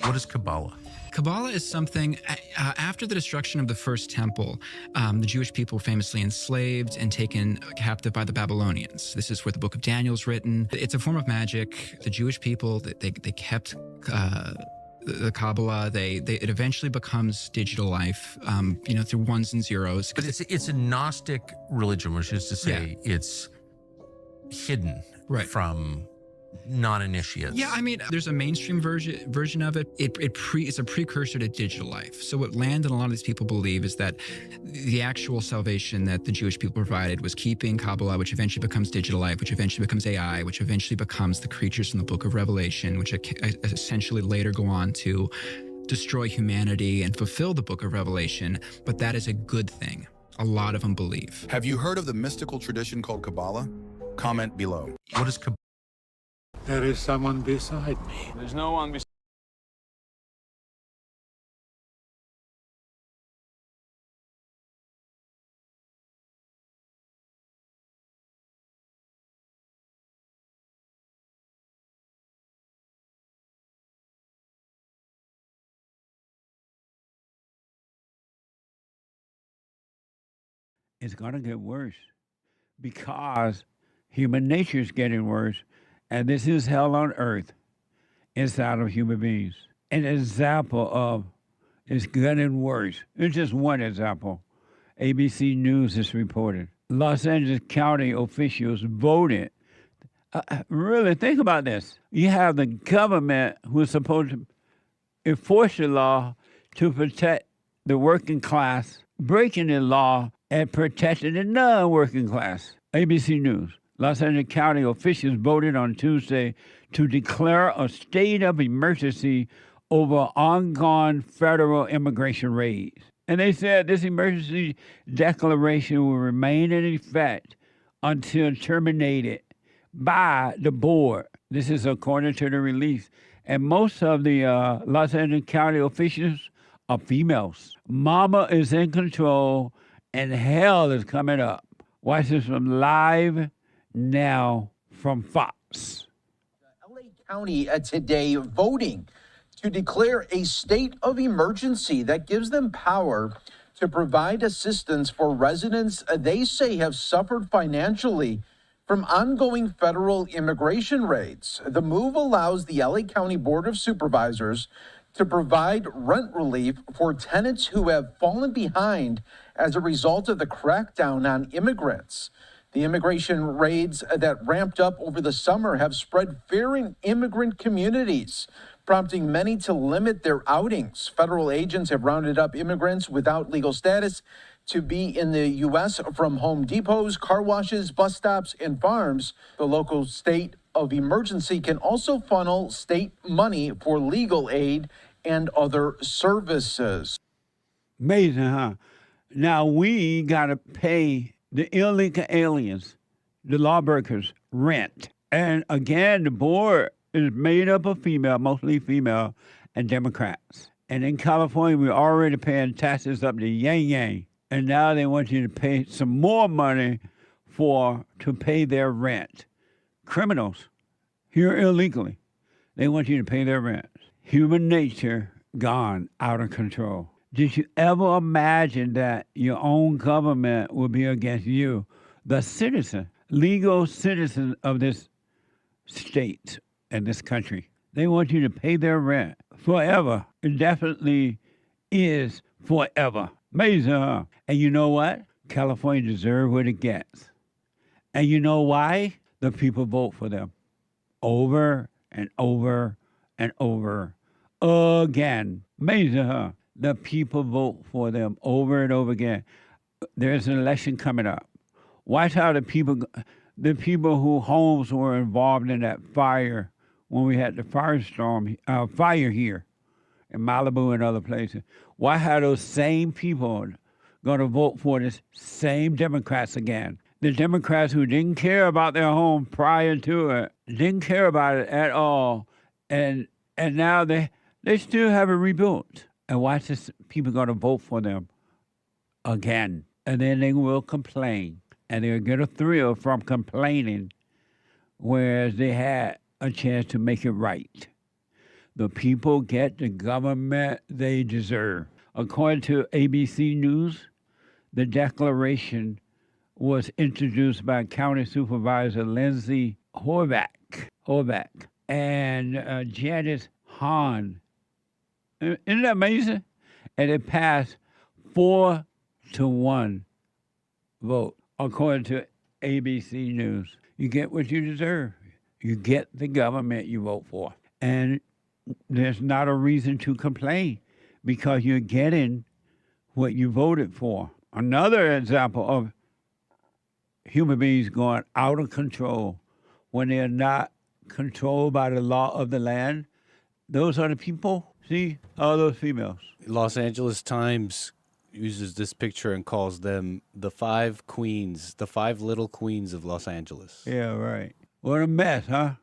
What is Kabbalah? Kabbalah is something, after the destruction of the first temple, the Jewish people were famously enslaved and taken captive by the Babylonians. This is where the book of Daniel is written. It's a form of magic. The Jewish people, they kept the Kabbalah. It eventually becomes digital life, through ones and zeros. But it's a Gnostic religion, which is to say it's hidden from non-initiates. Yeah, I mean, there's a mainstream version of it. It's a precursor to digital life. So what Land and a lot of these people believe is that the actual salvation that the Jewish people provided was keeping Kabbalah, which eventually becomes digital life, which eventually becomes AI, which eventually becomes the creatures in the book of Revelation, which essentially later go on to destroy humanity and fulfill the book of Revelation. But that is a good thing. A lot of them believe. Have you heard of the mystical tradition called Kabbalah? Comment below. What is Kabbalah? There is someone beside me. There's no one beside. It's going to get worse because human nature is getting worse. And this is hell on earth inside of human beings. An example of it's getting worse. It's just one example. ABC News has reported. Los Angeles County officials voted. Really, think about this. You have the government who is supposed to enforce the law to protect the working class, breaking the law and protecting the non-working class. ABC News. Los Angeles County officials voted on Tuesday to declare a state of emergency over ongoing federal immigration raids. And they said this emergency declaration will remain in effect until terminated by the board. This is according to the release. And most of the Los Angeles County officials are females. Mama is in control and hell is coming up. Watch this from Live Now from Fox. LA County today voting to declare a state of emergency that gives them power to provide assistance for residents they say have suffered financially from ongoing federal immigration raids. The move allows the LA County Board of Supervisors to provide rent relief for tenants who have fallen behind as a result of the crackdown on immigrants. The immigration raids that ramped up over the summer have spread fear in immigrant communities, prompting many to limit their outings. Federal agents have rounded up immigrants without legal status to be in the U.S. from Home Depots, car washes, bus stops, and farms. The local state of emergency can also funnel state money for legal aid and other services. Amazing, huh? Now we got to pay the illegal aliens, the lawbreakers, rent. And again, the board is made up of female, mostly female, and Democrats. And in California, we're already paying taxes up to yang. And now they want you to pay some more money to pay their rent. Criminals here illegally, they want you to pay their rent. Human nature gone out of control. Did you ever imagine that your own government will be against you, the citizen, legal citizen of this state and this country? They want you to pay their rent forever. It definitely is forever. Amazing, huh? And you know what? California deserves what it gets. And you know why? The people vote for them over and over and over again. Amazing, huh? The people vote for them over and over again. There's an election coming up. Watch how the people whose homes were involved in that fire when we had the fire here in Malibu and other places. Why how those same people going to vote for this same Democrats again? The Democrats who didn't care about their home prior to it, didn't care about it at all, and now they still haven't rebuilt. And watch this, people going to vote for them again. And then they will complain. And they'll get a thrill from complaining, whereas they had a chance to make it right. The people get the government they deserve. According to ABC News, the declaration was introduced by County Supervisor Lindsay Horvath and Janice Hahn. Isn't that amazing? And it passed 4-1 vote, according to ABC News. You get what you deserve. You get the government you vote for. And there's not a reason to complain because you're getting what you voted for. Another example of human beings going out of control when they're not controlled by the law of the land. Those are the people, see, all those females. Los Angeles Times uses this picture and calls them the 5 queens, the 5 little queens of Los Angeles. Yeah, right. What a mess, huh?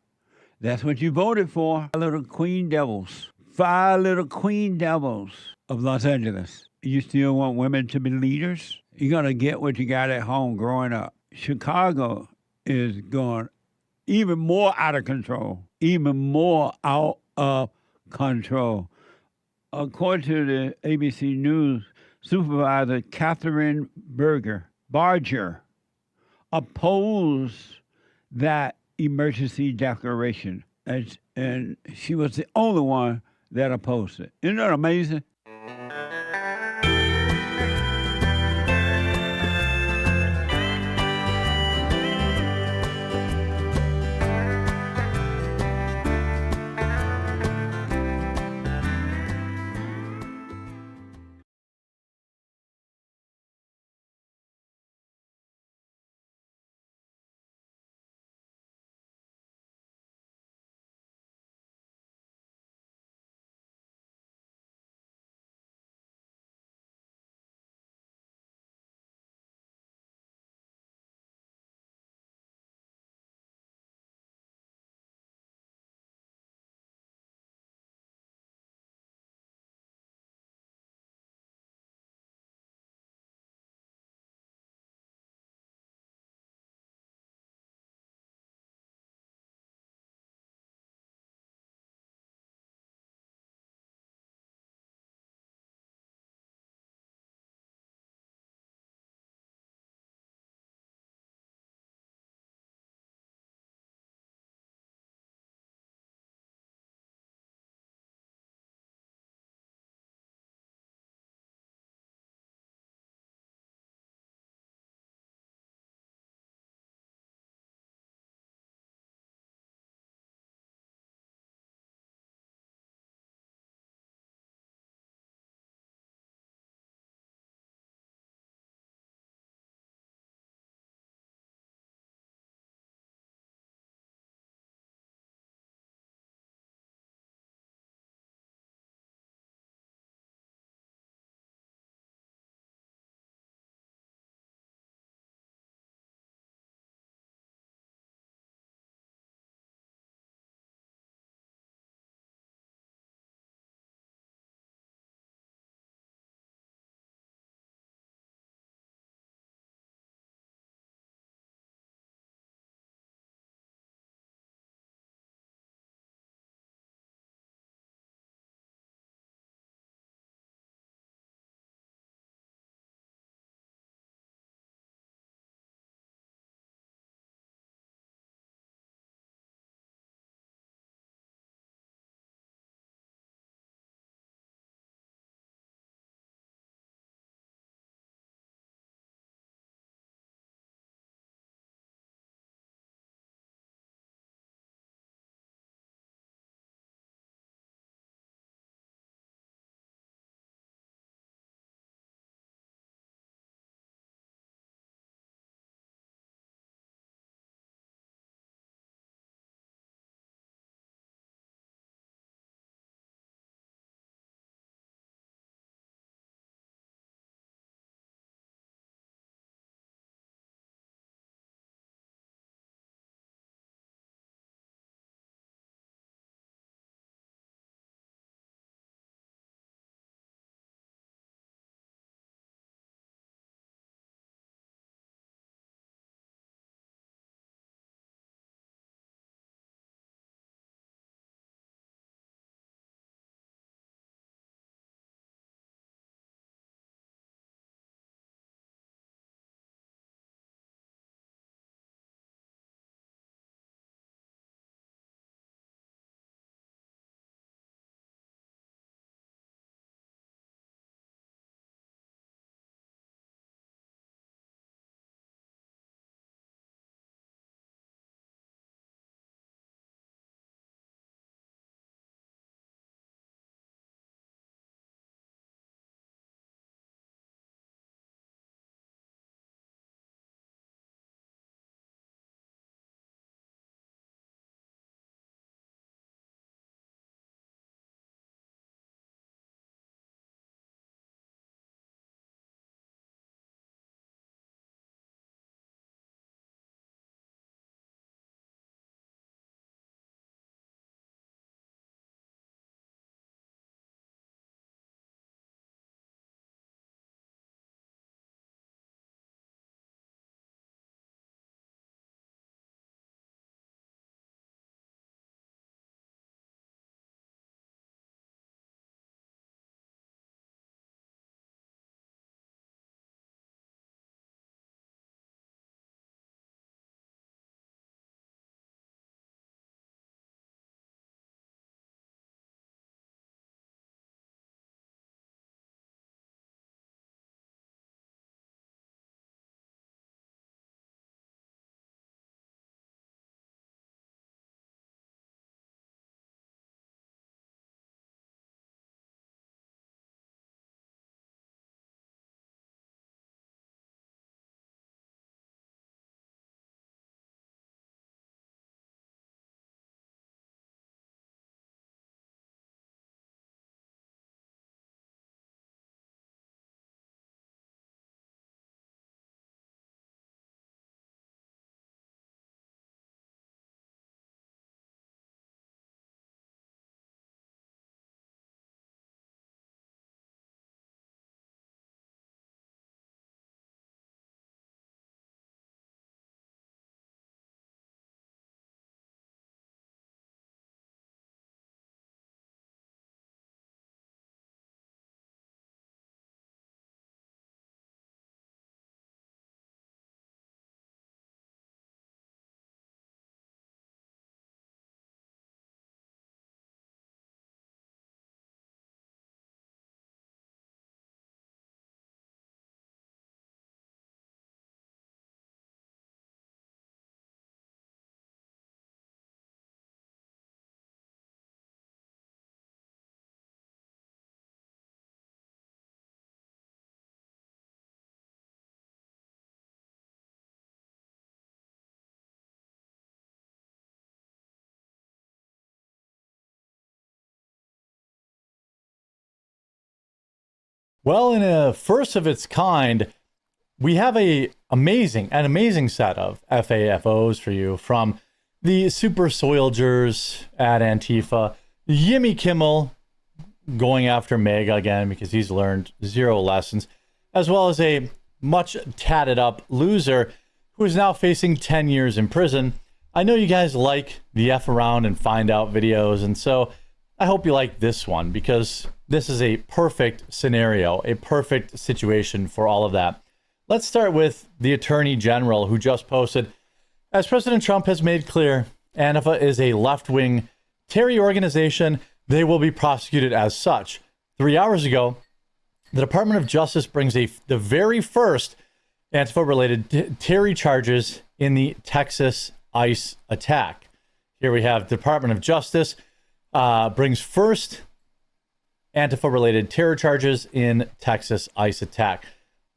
That's what you voted for. 5 little queen devils. 5 little queen devils of Los Angeles. You still want women to be leaders? You're going to get what you got at home growing up. Chicago is going even more out of control. Even more out of control. According to the ABC News, Supervisor Catherine Barger opposed that emergency declaration. And she was the only one that opposed it. Isn't that amazing? Well, in a first of its kind, we have an amazing set of FAFOs for you, from the super soldiers at Antifa, Jimmy Kimmel going after MAGA again because he's learned zero lessons, as well as a much tatted up loser who is now facing 10 years in prison. I know you guys like the F around and find out videos, and so I hope you like this one, because this is a perfect scenario, a perfect situation for all of that. Let's start with the Attorney General, who just posted, as President Trump has made clear, Antifa is a left-wing terror organization. They will be prosecuted as such. 3 hours ago, the Department of Justice brings the very first Antifa-related terror charges in the Texas ICE attack. Here we have Department of Justice brings first Antifa-related terror charges in Texas ICE attack.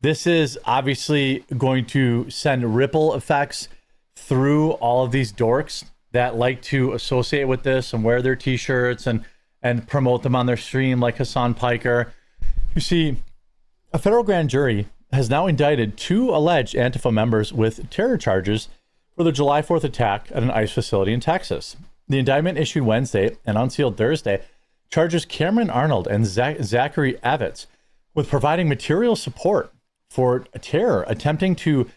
This is obviously going to send ripple effects through all of these dorks that like to associate with this and wear their t-shirts and promote them on their stream, like Hassan Piker. You see, a federal grand jury has now indicted 2 alleged Antifa members with terror charges for the July 4th attack at an ICE facility in Texas. The indictment issued Wednesday and unsealed Thursday charges Cameron Arnold and Zachary Evans with providing material support for terror, attempting to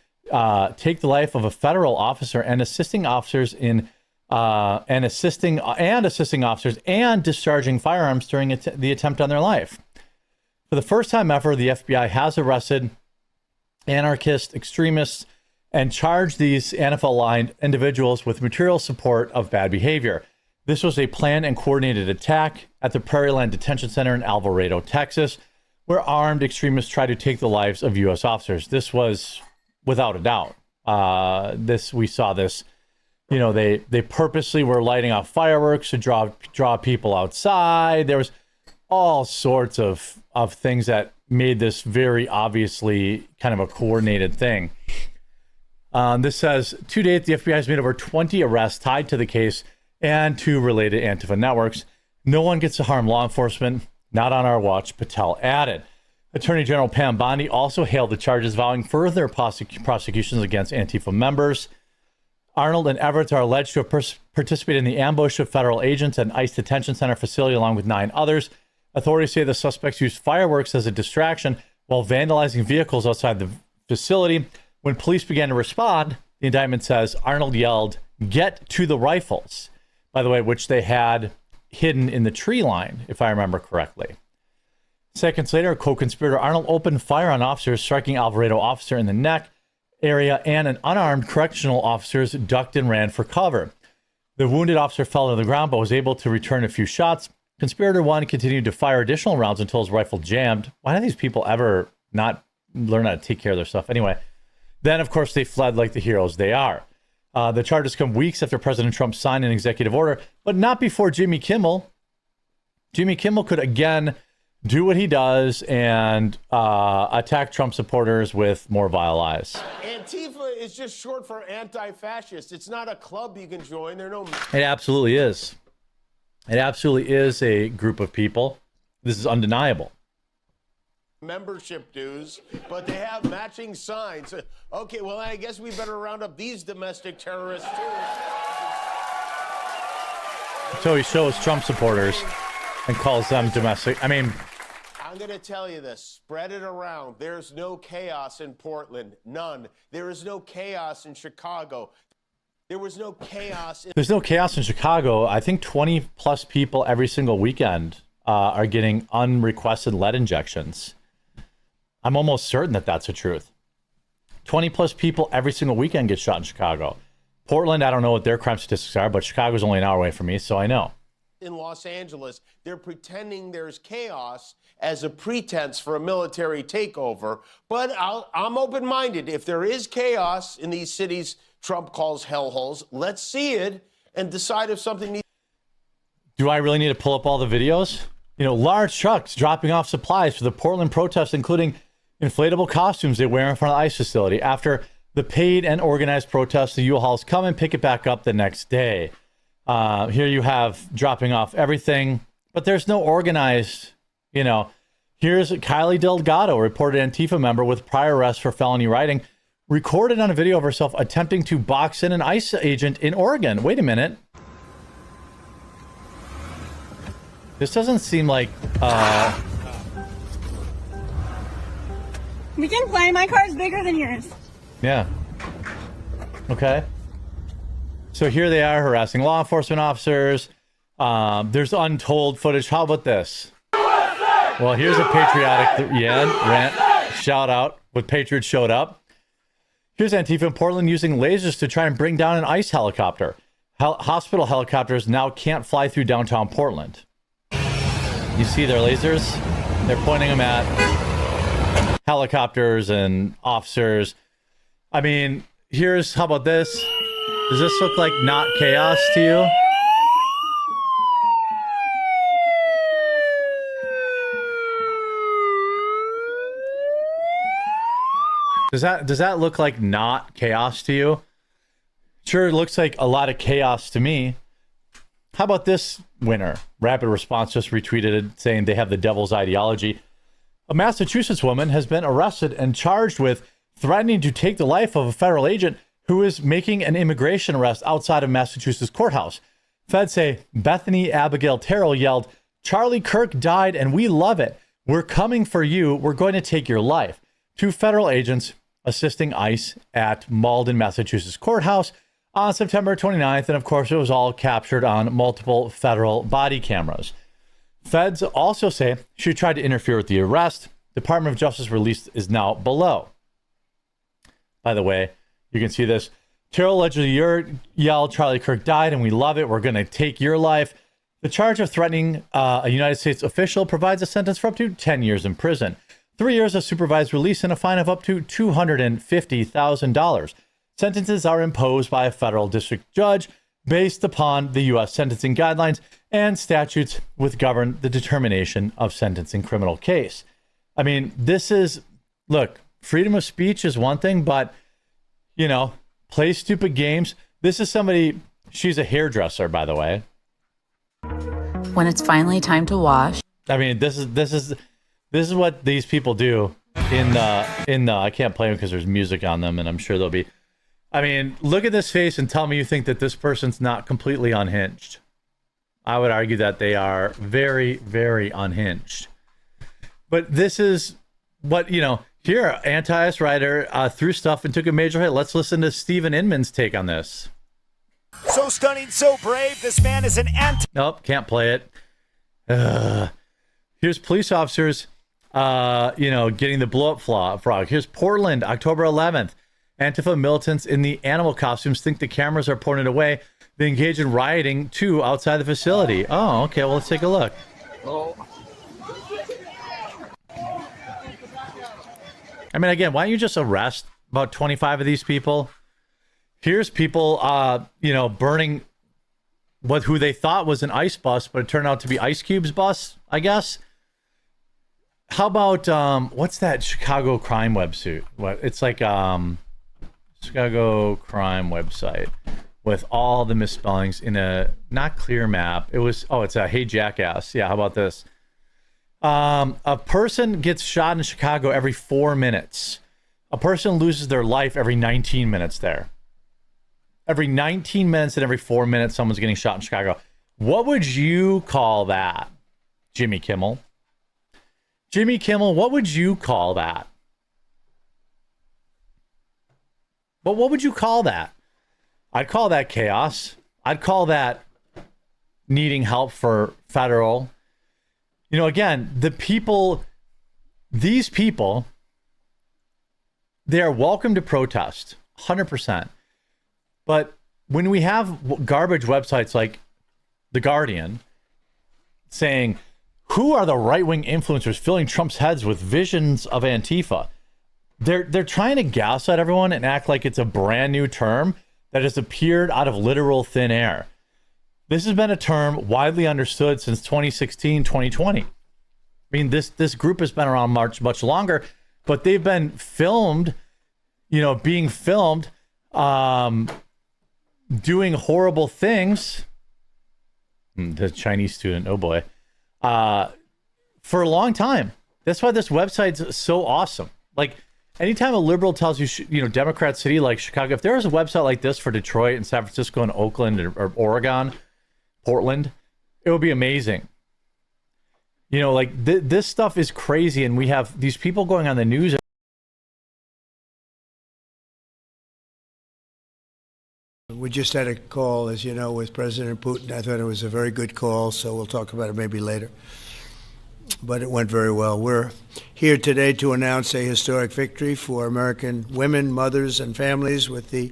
take the life of a federal officer, and assisting officers in assisting officers and discharging firearms during the attempt on their life. For the first time ever, the FBI has arrested anarchist extremists and charged these Antifa-aligned individuals with material support of bad behavior. This was a planned and coordinated attack at the Prairieland Detention Center in Alvarado, Texas, where armed extremists tried to take the lives of U.S. officers. This was without a doubt. We saw this. You know, they purposely were lighting off fireworks to draw people outside. There was all sorts of things that made this very obviously kind of a coordinated thing. This says, to date, the FBI has made over 20 arrests tied to the case and to related Antifa networks. No one gets to harm law enforcement, not on our watch, Patel added. Attorney General Pam Bondi also hailed the charges, vowing further prosecutions against Antifa members. Arnold and Everett are alleged to have participated in the ambush of federal agents at an ICE detention center facility along with 9 others. Authorities say the suspects used fireworks as a distraction while vandalizing vehicles outside the facility. When police began to respond, the indictment says Arnold yelled, "Get to the rifles," by the way, which they had hidden in the tree line, if I remember correctly. Seconds later, a co-conspirator Arnold opened fire on officers, striking Alvarado officer in the neck area, and an unarmed correctional officers ducked and ran for cover. The wounded officer fell to the ground but was able to return a few shots. Conspirator 1 continued to fire additional rounds until his rifle jammed. Why do these people ever not learn how to take care of their stuff? Anyway, then, of course, they fled like the heroes they are. The charges come weeks after President Trump signed an executive order, but not before Jimmy Kimmel. Jimmy Kimmel could again do what he does and attack Trump supporters with more vile eyes. Antifa is just short for anti-fascist. It's not a club you can join. There are no... It absolutely is. It absolutely is a group of people. This is undeniable. Membership dues, but they have matching signs. Okay, well, I guess we better round up these domestic terrorists, too. So he shows Trump supporters and calls them domestic. I mean... I'm going to tell you this. Spread it around. There's no chaos in Portland. None. There is no chaos in Chicago. There was no chaos. There's no chaos in Chicago. I think 20 plus people every single weekend are getting unrequested lead injections. I'm almost certain that that's the truth. 20 plus people every single weekend get shot in Chicago. Portland, I don't know what their crime statistics are, but Chicago's only an hour away from me, so I know. In Los Angeles, they're pretending there's chaos as a pretense for a military takeover. But I'm open-minded. If there is chaos in these cities Trump calls hellholes, let's see it and decide if something needs... Do I really need to pull up all the videos? You know, large trucks dropping off supplies for the Portland protests, including inflatable costumes they wear in front of the ICE facility. After the paid and organized protests, the U-Hauls come and pick it back up the next day. Here you have dropping off everything, but there's no organized, Here's Kylie Delgado, reported Antifa member with prior arrest for felony writing, recorded on a video of herself attempting to box in an ICE agent in Oregon. Wait a minute. This doesn't seem like, We can play. My car's bigger than yours. yeah. Okay. So here they are harassing law enforcement officers. There's untold footage. How about this? Well, here's a patriotic rant, shout out with Patriots Showed Up. Here's Antifa in Portland using lasers to try and bring down an ICE helicopter. Hospital helicopters now can't fly through downtown Portland. You see their lasers? They're pointing them at helicopters and officers. I mean, how about this? Does this look like not chaos to you? Does that look like not chaos to you? Sure, it looks like a lot of chaos to me. How about this winner? Rapid Response just retweeted it saying they have the devil's ideology. A Massachusetts woman has been arrested and charged with threatening to take the life of a federal agent who is making an immigration arrest outside of Massachusetts courthouse. Feds say Bethany Abigail Terrell yelled, "Charlie Kirk died and we love it. We're coming for you. We're going to take your life." Two federal agents assisting ICE at Malden, Massachusetts courthouse on September 29th. And of course, it was all captured on multiple federal body cameras. Feds also say she tried to interfere with the arrest. Department of Justice release is now below. By the way, you can see this. Terrell allegedly yelled, "Charlie Kirk died and we love it. We're going to take your life." The charge of threatening a United States official provides a sentence for up to 10 years in prison, 3 years of supervised release, and a fine of up to $250,000. Sentences are imposed by a federal district judge based upon the U.S. sentencing guidelines and statutes which govern the determination of sentencing criminal case. I mean, look, freedom of speech is one thing, but, play stupid games. This is somebody, she's a hairdresser, by the way. When it's finally time to wash. I mean, this is what these people do in the I can't play them because there's music on them, and I'm sure there'll be. I mean, look at this face and tell me you think that this person's not completely unhinged. I would argue that they are very, very unhinged. But this is what, here, anti-ICE writer threw stuff and took a major hit. Let's listen to Stephen Inman's take on this. So stunning, so brave. This man is an Nope, can't play it. Here's police officers, getting the blow-up frog. Here's Portland, October 11th. Antifa militants in the animal costumes think the cameras are pointed away. They engage in rioting, too, outside the facility. Oh, okay, well, let's take a look. I mean, again, why don't you just arrest about 25 of these people? Here's people, burning who they thought was an ICE bus, but it turned out to be Ice Cube's bus, I guess. How about, what's that Chicago crime website? It's like Chicago crime website with all the misspellings in a not clear map. It's a Hey Jackass. Yeah, how about this? A person gets shot in Chicago every 4 minutes. A person loses their life every 19 minutes there. Every 19 minutes and every 4 minutes, someone's getting shot in Chicago. What would you call that, Jimmy Kimmel? Jimmy Kimmel, what would you call that? But what would you call that? I'd call that chaos. I'd call that needing help for federal. Again, these people, they are welcome to protest, 100%. But when we have garbage websites like The Guardian saying, who are the right-wing influencers filling Trump's heads with visions of Antifa? They're trying to gaslight everyone and act like it's a brand new term that has appeared out of literal thin air. This has been a term widely understood since 2016, 2020. I mean, this group has been around much longer, but they've been filmed, being filmed, doing horrible things. The Chinese student, oh boy, for a long time. That's why this website's so awesome. Like, anytime a liberal tells you, Democrat city like Chicago, if there was a website like this for Detroit and San Francisco and Oakland or Oregon, Portland, it would be amazing. This stuff is crazy, and we have these people going on the news. We just had a call, as you know, with President Putin. I thought it was a very good call, so we'll talk about it maybe later. But it went very well. We're here today to announce a historic victory for American women, mothers, and families. With the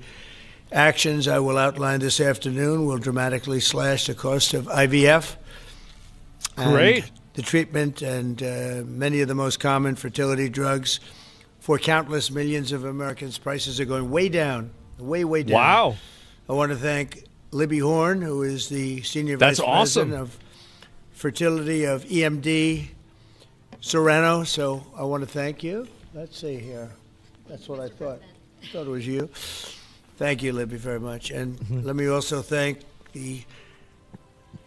actions I will outline this afternoon, will dramatically slash the cost of IVF. Great. The treatment and many of the most common fertility drugs for countless millions of Americans. Prices are going way down, way down. Wow. I want to thank Libby Horn, who is the Senior Vice President of Fertility of EMD Serrano. So I want to thank you. Let's see here. That's what I thought. I thought it was you. Thank you, Libby, very much. And let me also thank the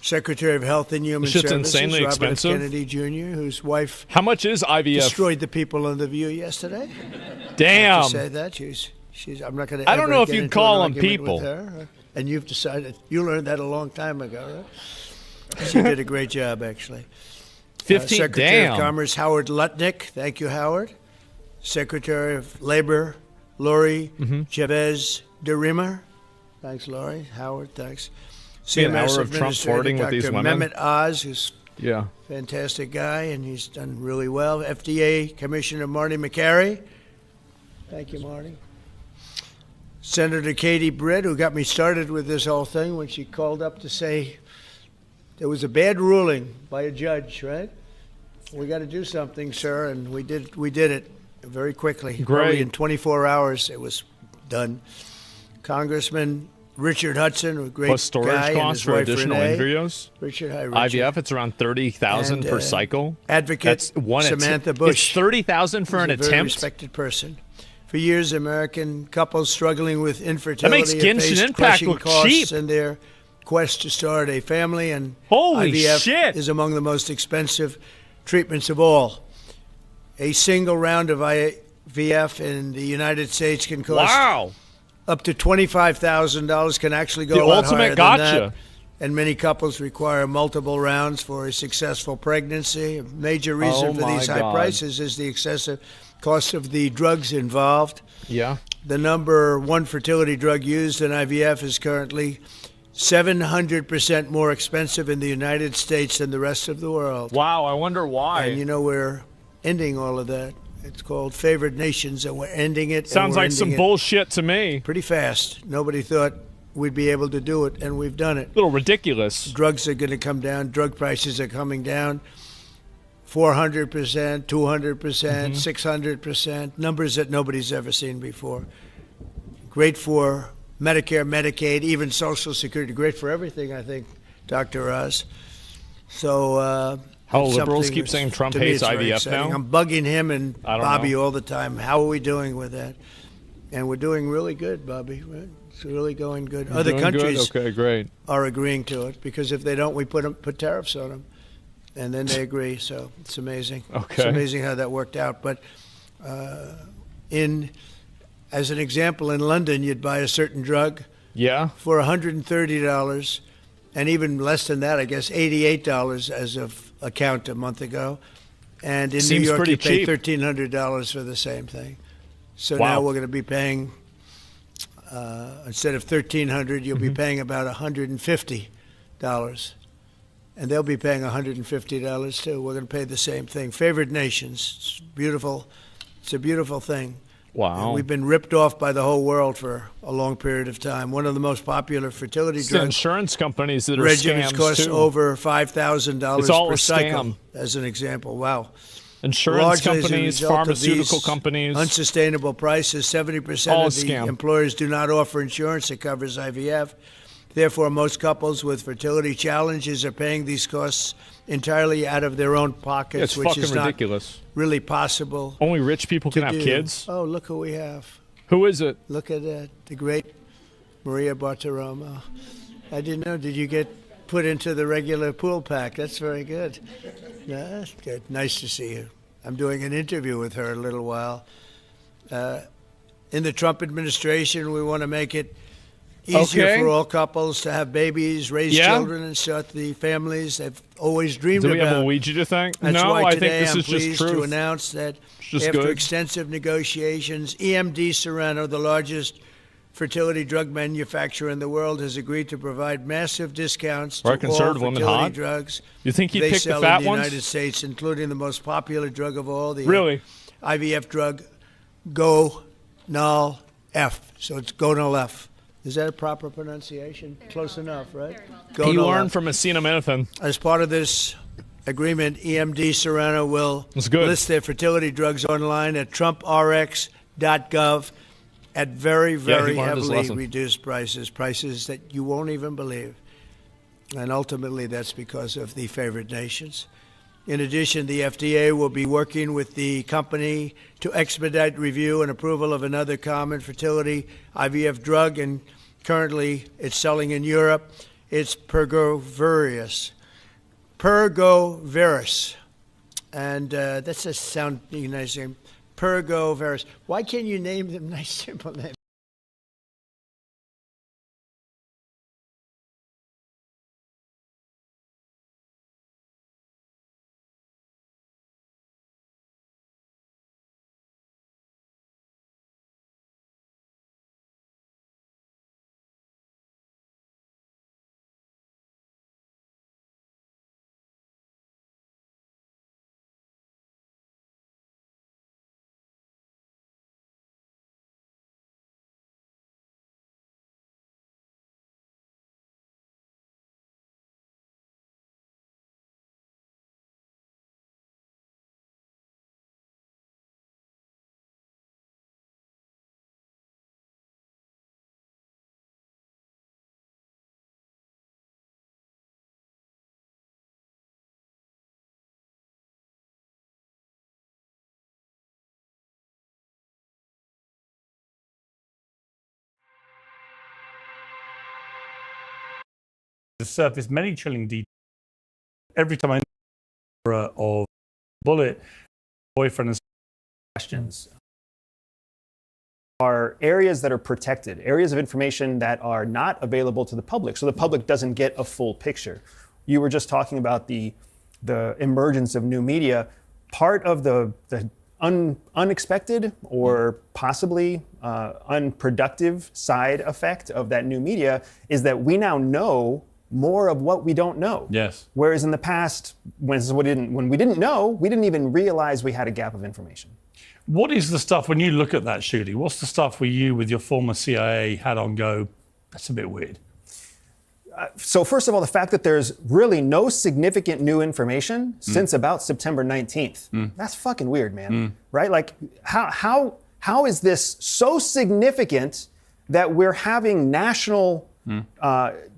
Secretary of Health and Human Services, insanely Robert expensive. Kennedy Jr., whose wife How much is IVF? destroyed the people on The View yesterday. Damn. I have to say that. She's I'm not going to I don't know if you'd call them people. And you've decided, you learned that a long time ago, right? She did a great job, actually. 15, Secretary damn. of Commerce Howard Lutnick. Thank you, Howard. Secretary of Labor Lori Chavez de Rima. Thanks, Lori. Howard, thanks. See an hour of Trump flirting with these Dr. women? Mehmet Oz, who's Yeah. fantastic guy, and he's done really well. FDA Commissioner Marty McCary. Thank you, Marty. Senator Katie Britt, who got me started with this whole thing when she called up to say there was a bad ruling by a judge, right? We got to do something, sir, and we did it very quickly. Great. Probably in 24 hours, it was done. Congressman Richard Hudson, a great Plus storage guy, and costs his for wife additional Renee. embryos. Richard, hi, Richard. IVF, it's around 30,000 per cycle. Advocate That's one Samantha Bush. It's 30,000 for an He's a very attempt. respected person. For years, American couples struggling with infertility That makes have Genshin faced Impact crushing look costs cheap. in their quest to start a family, and Holy IVF shit. is among the most expensive treatments of all. A single round of IVF in the United States can cost up to $25,000. Can actually go The a lot ultimate higher than gotcha. that. And many couples require multiple rounds for a successful pregnancy. A major reason for these high prices is the excessive cost of the drugs involved. Yeah. The number one fertility drug used in IVF is currently 700% more expensive in the United States than the rest of the world. Wow, I wonder why. And we're ending all of that. It's called favored nations, and we're ending it. Sounds like some bullshit to me. Pretty fast. Nobody thought we'd be able to do it, and we've done it. A little ridiculous. Drugs are going to come down. Drug prices are coming down. 400%, 200%, 600%, numbers that nobody's ever seen before. Great for Medicare, Medicaid, even Social Security. Great for everything, I think, Dr. Oz. So, how liberals keep saying Trump hates IVF now? I'm bugging him and Bobby all the time. How are we doing with that? And we're doing really good, Bobby. It's really going good. You're Other doing countries good? Okay, great. are agreeing to it, because if they don't, we put tariffs on them. And then they agree, so it's amazing. Okay. It's amazing how that worked out. But as an example, in London, you'd buy a certain drug for $130, and even less than that, I guess, $88 as of a count a month ago. And in New York, you pay $1,300 for the same thing. So now we're going to be paying, instead of $1,300, you'll be paying about $150. And they'll be paying $150 too. We're going to pay the same thing. Favored nations. It's beautiful. It's a beautiful thing. Wow. And we've been ripped off by the whole world for a long period of time. One of the most popular fertility drugs. Insurance companies that are regimens scams cost too. over $5,000 It's all per a cycle, scam. as an example. Wow. Insurance Largely as a companies, result of pharmaceutical these companies. Unsustainable prices. 70% All a of the scam. employers do not offer insurance that covers IVF. Therefore, most couples with fertility challenges are paying these costs entirely out of their own pockets, It's which fucking is not ridiculous. really possible. Only rich people can have do. kids. Oh, look who we have. Who is it? Look at that. The great Maria Bartiromo. I didn't know. Did you get put into the regular pool pack? That's very good. Yeah, that's good. Nice to see you. I'm doing an interview with her in a little while. In the Trump administration, we want to make it easier for all couples to have babies, raise children, and start the families they've always dreamed about. Do we have a Ouija to thank? That's No, why I today think this I'm is just pleased truth. to announce that just after good. extensive negotiations, EMD Serrano, the largest fertility drug manufacturer in the world, has agreed to provide massive discounts to all fertility drugs. You think he'd they pick sell the fat in the ones? United States, including the most popular drug of all, the Really? IVF drug Go-Null-F. So it's Go-Null-F. Is that a proper pronunciation? Close enough, right? He learned from acetaminophen. As part of this agreement, EMD Serrano will list their fertility drugs online at trumprx.gov at very, very heavily reduced prices that you won't even believe. And ultimately, that's because of the favored nations. In addition, the FDA will be working with the company to expedite review and approval of another common fertility IVF drug, and currently it's selling in Europe. It's Pergoveris. And that's a sounding nice name. Pergoveris. Why can't you name them nice, simple names? The surface many chilling details. Every time I know of bullet, boyfriend and questions. Are areas that are protected, areas of information that are not available to the public, so the public doesn't get a full picture. You were just talking about the emergence of new media. Part of the unexpected or possibly unproductive side effect of that new media is that we now know more of what we don't know. Yes. Whereas in the past, when we didn't know, we didn't even realize we had a gap of information. What is the stuff, when you look at that, Shuli, what's the stuff where you, with your former CIA hat on, go, that's a bit weird? So first of all, the fact that there's really no significant new information since about September 19th, that's fucking weird, man. Right? Like, how is this so significant that we're having national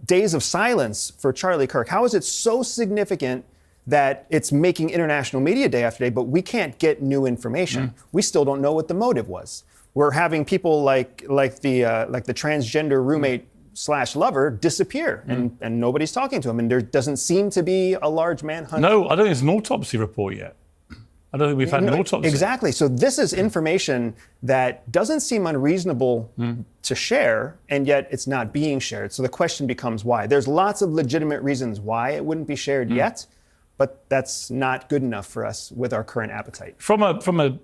days of silence for Charlie Kirk? How is it so significant that it's making International Media Day after day, but we can't get new information? We still don't know what the motive was. We're having people like the transgender roommate / lover disappear, and nobody's talking to him, and there doesn't seem to be a large manhunt. No, I don't think there's an autopsy report yet. I don't think we've had an autopsy. Exactly. So this is information that doesn't seem unreasonable to share, and yet it's not being shared. So the question becomes why. There's lots of legitimate reasons why it wouldn't be shared yet, but that's not good enough for us with our current appetite. From a